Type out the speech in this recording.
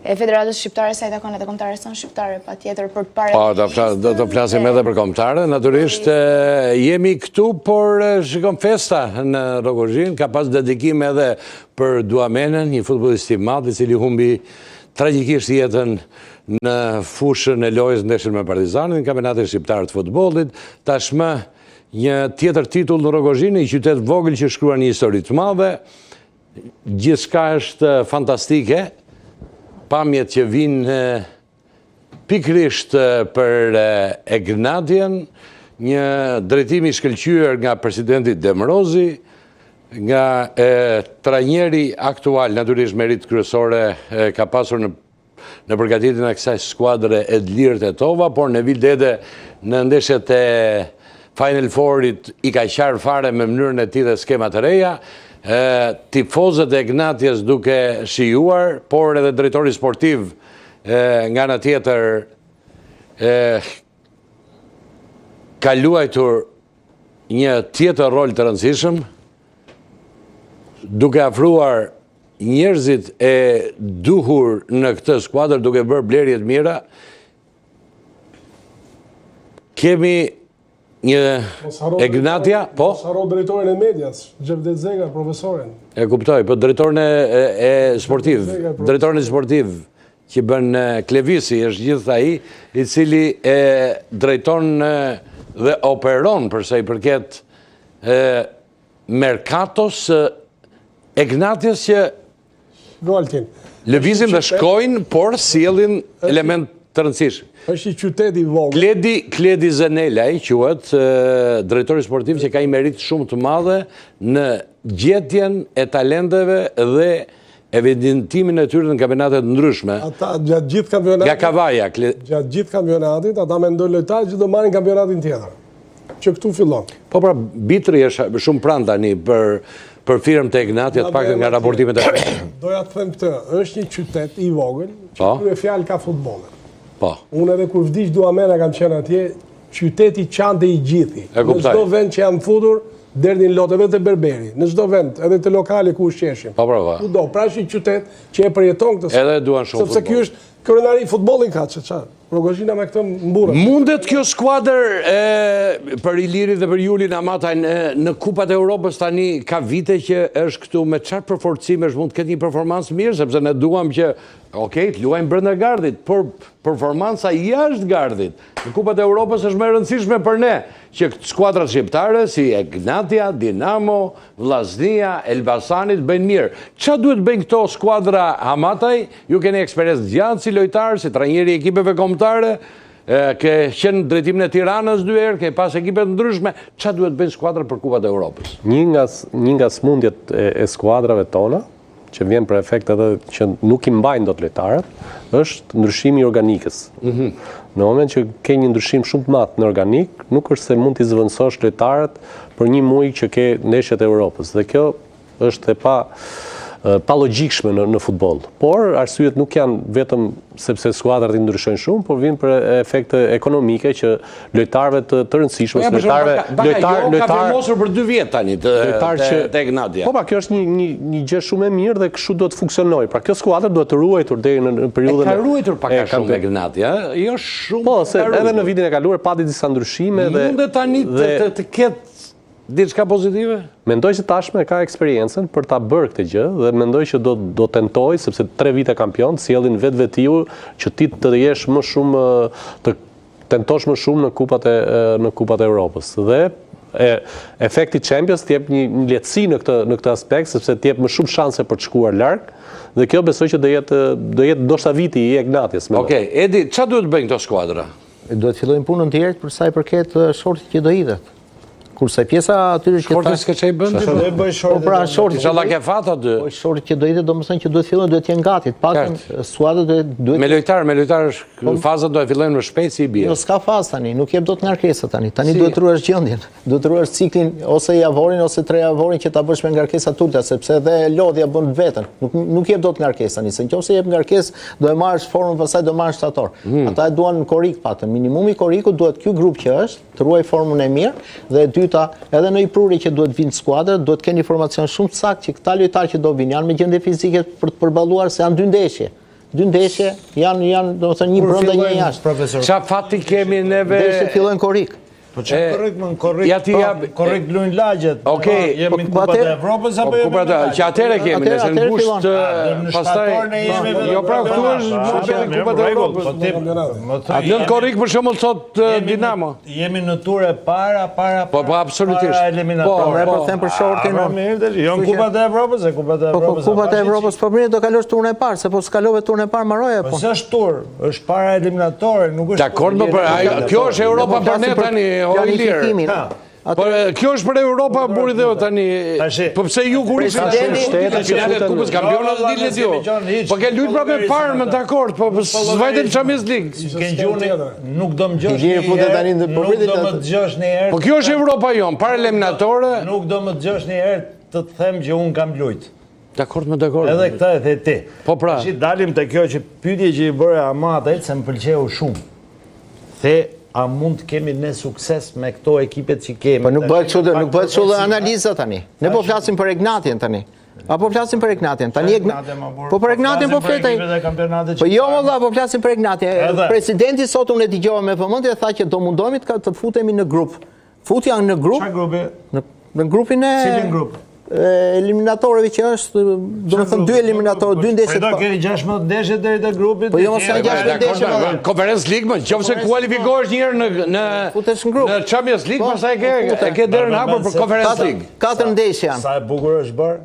e Federatës Shqiptare sa i takon edhe kombëtarës tonë shqiptare patjetër për të parë. Po, do të flasim edhe për kombëtarë. Natyrisht jemi këtu, por shikon festa në Rogozhin, ka pas dedikim edhe për Duamenën, një futbollist i madh i cili humbi tragjikisht jetën në fushën e lojës ndeshjen me Partizanin, në kampionatin shqiptar të futbollit. Tashmë një tjetër titull në Rogozhin, një qytet vogël që shkruan një histori të madhe. Gjithçka është fantastike. Pamjet që vinë pikrisht për Egnatian, një drejtim i shkëlqyer nga presidenti Demrozi, nga trajneri aktual, natyrisht merit kryesore ka pasur në përgatitjen e kësaj skuadre Edlir Tetova, por në Vildede në ndeshjet e Final Fourit i ka qarë fare me mënyrën e tij dhe skemat e reja. Tifozët e Ignatias duke shijuar, por edhe drejtori sportiv nga ana tjetër ka luajtur një tjetër rol të rëndësishëm, duke afruar njerëzit e duhur në këtë skuadër, duke bërë blerje të mira. Kemi një Egnatia, po? Saro drejtorin e medias, Gjevdet Zega, profesorin. E kuptoj, po drejtorin e sportiv, drejtorin e sportiv që bën Klevisi, është gjithë ai, i cili e drejton dhe operon përsa i përket Mercatos Egnatias që lëvizin dhe shkojnë, por sjellin element të rëndësishëm. Është i qyteti vogël. Kledi Zenela i quhet drejtori sportiv që ka një merit shumë të madhe në gjetjen e talenteve dhe evidentimin e tyre në kampionate të ndryshme. Ata gjatë gjithë kampionatit. Nga Kavaja. Gjatë gjithë kampionatit, ata mendojnë lojtarë që do marrin kampionatin tjetër. Që këtu fillon. Po pra, Bitri është shumë pranë tani për firmë të Ignatia, të paktën nga raportimet e Doja të them këtë, është një qytet i vogël, që krye fjalë ka futbollet. Po. Unë edhe kur vdiq Duamena kam qenë atje, qyteti qante i gjithi. Në çdo vend që jam futur, derdhin loteve të berberi. Në çdo vend, edhe të lokale ku ushqeshim. Po brava. Kudo, pra është një qytet që e përjeton këtë. Edhe duan shumë futboll. Sepse ky është krenari i futbollit ka çfarë. Rogozhina me këtë mburrë. Mundet kjo skuadër për Ilirin dhe për Julin Amataj në Kupat e Europës tani ka vite që është këtu me çfarë përforcimesh mund të ketë një performancë mirë, sepse ne duam që të luajmë brenda gardit, por performanca jashtë gardit në Kupat e Europës është më e rëndësishme për ne që skuadrat shqiptare si Egnatia, Dinamo, Vllaznia, Elbasanit bëjnë mirë. Çfarë duhet bëjnë këto skuadra Amataj? Ju keni eksperiencë gjatë si lojtar, si trajneri i ekipeve kombëtare, ke qenë drejtimin e Tiranës 2 herë, ke pas ekipe të ndryshme, çfarë duhet bëjnë skuadrat për Kupat e Europës? Një nga smundjet e skuadrave tona, që vjen për efekt edhe që nuk i mbajnë dot lojtarët, është ndryshimi i organikës. Në moment që ke një ndryshim shumë të madh në organik, nuk është se mund t'i zëvendësosh lojtarët për një muaj që ke ndeshjet e Europës. Dhe kjo është e pa logjikshme në futboll. Por arsyet nuk janë vetëm sepse skuadrat i ndryshojnë shumë, por vijnë për efekte ekonomike që lojtarëve të rëndësishëm, lojtarë ka firmosur për 2 vjet tani te Ignatia. Po, kjo është një gjë shumë e mirë dhe kështu do të funksionojë. Pra kjo skuadër duhet të ruajtur deri në periudhën ka ruajtur pak a shumë Ignatia, jo shumë. Po, se edhe në vitin e kaluar pati disa ndryshime dhe mundet tani të ketë diçka pozitive? Mendoj që tashme ka eksperiencën për ta bërë këtë gjë dhe mendoj që do tentoj, sepse 3 vite kampion, sjellin vetvetiu që ti të jesh më shumë, të tentosh më shumë në kupat e Europës. Dhe efekti Champions t'jep një lehtësi në këtë aspekt, sepse t'jep më shumë shanse për të shkuar larg, dhe kjo besoj që do jetë ndoshta viti i Ignatias. Okej, Edi, çfarë duhet bëjnë këto skuadra? Duhet fillojnë punën tjerë për sa i përket shortit që do hidhet. Kurse pjesa atyre që shorti s'ka çaj bën? Po pra shorti. Inshallah ke fat aty. Po shorti që do hidhet domethënë që duhet fillojnë, duhet të jenë gati, të paktën skuadrat duhet me lojtar faza do të fillojnë më shpejt si i bie. Jo, s'ka fazë tani, nuk jep dot ngarkesa tani. Tani duhet të ruash gjendjen. Duhet të ruash ciklin ose javorin ose 3 javorin që ta bësh me ngarkesa të ulta, sepse edhe lodhja bën vetën. Nuk jep dot ngarkesa tani, se nëse jep ngarkesë do e marrësh formën, pastaj do marrësh shtator. Ata e duan korik paktën. Minimumi korikut duhet ky grup që është, të ruaj formën e mirë dhe e dyta edhe në i pruri që duhet vinë skuadrat, duhet keni informacion shumë të saktë që këta lojtarë që do vinë janë me gjendje fizike për të përballuar se janë 2 ndeshje. dy ndeshje, janë do të thënë një brenda një jashtë. Profesor. Qa fati kemi neve... Ndeshjet fillojnë korrik. Po që korrik luajnë lagjet. Okej. Jemi në Kupat e Evropës apo jemi në lagjet? Që atëre kemi, nëse në gusht... Në shtator ne jemi... Jo pra këtu është në Kupat e Evropës. Në korrik për shumë sot Dinamo. Jemi në turë para absolutisht. para eliminatorë. Po them për shortin. Jo në Kupat e Evropës, e Kupat e Evropës. Kupat e Evropës, po mirë do kalosh turën e parë, se po s'kalove turën e parë mbaroja po. Po s'është turë, është para eliminatorë, nuk është. Dakord, kjo është Europa për ne tani. Por kjo është për Europa buri dhe tani. Po pse ju kur finale të Kupës Kampionat të dilni ju. Po ke lut prapë parë më dakord, po s'vajte në Champions League. Ken gjuni, nuk do më dëgjosh një herë. Po kjo është Europa jon, para eliminatore. Nuk do më dëgjosh një herë të të them që unë kam lujt. Dakord, më dakord. Edhe këtë e the ti. Po pra. Tash dalim te kjo që pyetje që i bëre Amatit se më pëlqeu shumë. The a mund të kemi ne sukses me këto ekipet që kemi? Po nuk bëhet kështu dhe analiza tani. Ne po flasim për Egnatin tani. Apo flasim për Egnatin. Tani po për Egnatin po fletaj. Po jo valla, po flasim për Egnatin. Presidenti sot unë e dëgjova me vëmendje tha që do mundohemi të futemi në grup. Futja në grup. Çfarë grupi? Në grupin e Cilin grup? Eliminatorëve që është, do të thënë dy eliminatorë, dy ndeshje. Po do keni 16 ndeshje deri te grupi. Po jo mos janë 16 ndeshje. Conference League, më nëse kualifikohesh një herë në Champions League, pastaj ke derën hapur për Conference League. 4 ndeshje janë. Sa e bukur është bërë?